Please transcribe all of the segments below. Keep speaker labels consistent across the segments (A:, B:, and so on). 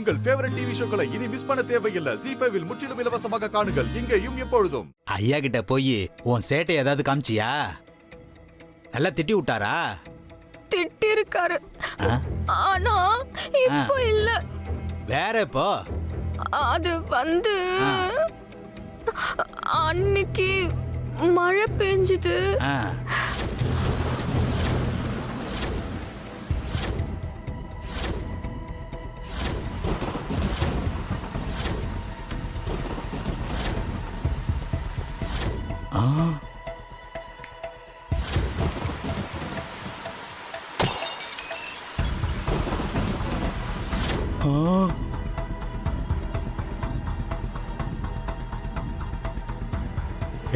A: உங்கள் favourite TV ஷோக்களை இனி miss பண்ண தேவையில்லை. ZEE5 இல் முற்றிலும் இலவசமாக காணுங்கள், இங்கேயும் எப்பொழுதும்.
B: ஐயா கிட்ட போய் உன் சேட்டை ஏதாவது காமிச்சியா? நல்லா திட்டி விட்டாரா?
C: திட்டி இருக்காரு, ஆனா இப்போ இல்ல.
B: வேற இப்போ?
C: அது வந்து அன்னைக்கு மழை பெஞ்சுது.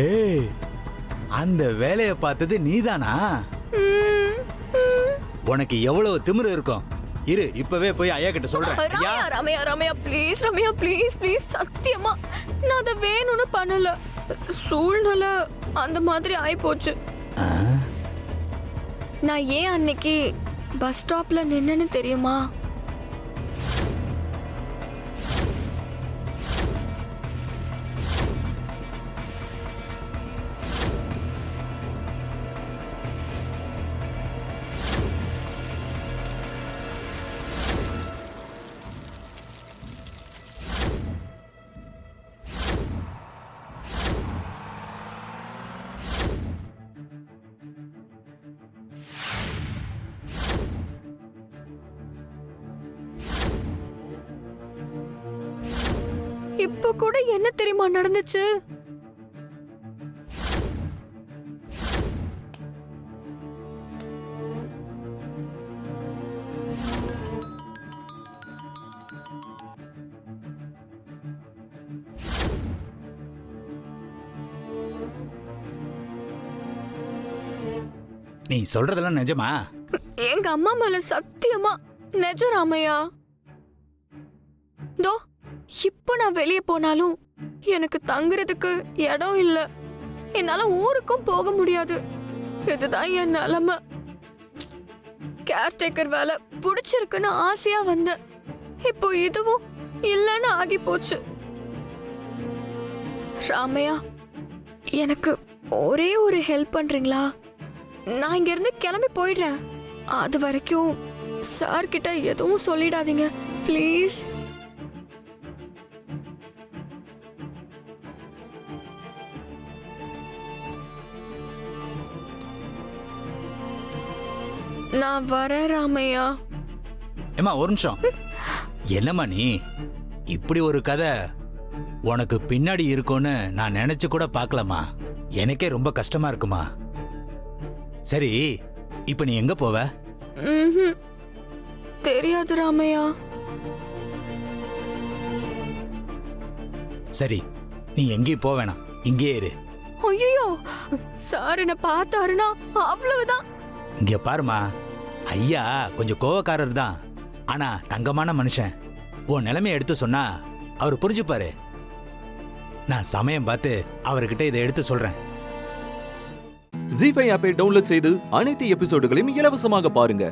B: ஏய், அந்த வேலைய பார்த்தது நீதானா? உனக்கு எவ்வளவு திமிரு இருக்கும்? இரு, இப்பவே போய் ஐயா கிட்ட சொல்றேன்.
C: Ramya Ramya please, Ramya please please, சத்தியமா நான் அதை வேணும்னு பண்ணல. சூழ்நிலை அந்த மாதிரி ஆயி போச்சு. நான் ஏன் அன்னைக்கு பஸ் ஸ்டாப்ல நின்னேன்னு தெரியுமா? இப்ப கூட என்ன தெரியுமா நடந்துச்சு?
B: நீ சொல்றதெல்லாம் நிஜமா?
C: எங்க அம்மா மேல சத்தியமா நிஜம் ராமையா. தோ இப்ப நான் வெளியே போனாலும் எனக்கு தங்குறதுக்கு இடம் இல்ல. என்னால ஊருக்கும் போக முடியாது. இதுதான் என் நிலைமை. கேர்டேக்கர் வேலை பிடிச்சிருக்குன்னு ஆசையா வந்தேன். இப்போ இதுவும் இல்லன்னு ஆகி போச்சு. ராமையா, எனக்கு ஒரே ஒரு ஹெல்ப் பண்றீங்களா? நான் இங்க இருந்து கிளம்பி போயிடுறேன். அது வரைக்கும் சார் கிட்ட எதுவும் சொல்லிடாதீங்க ப்ளீஸ். நான் வரேன் ராமையா.
B: ஏமா ஒரு நிமிஷம். என்னம்மா நீ? இப்படி ஒரு கதை உனக்கு பின்னாடி இருக்கும்னு நான் நினைச்சு கூட பார்க்கலாமா? எனக்கே ரொம்ப கஷ்டமா இருக்குமா. சரி, இப்ப நீ எங்க போவ?
C: தெரியாது ராமையா.
B: சரி, நீ எங்கேயும் போக வேணாம், இங்கே இரு.
C: ஐயோ, சார் என்ன பார்த்தாருன்னா அவ்வளவுதான்.
B: இங்க பாருமா, ஐயா கொஞ்சம் கோவக்காரர் தான், ஆனா தங்கமான மனுஷன். உன் நிலைமையை எடுத்து சொன்னா அவர் புரிஞ்சுப்பாரு. நான் சமயம் பார்த்து அவர்கிட்ட இதை எடுத்து சொல்றேன்.
D: ZEE5 ஆப்பை டவுன்லோட் செய்து அனைத்து எபிசோடுகளையும் இலவசமாக பாருங்க.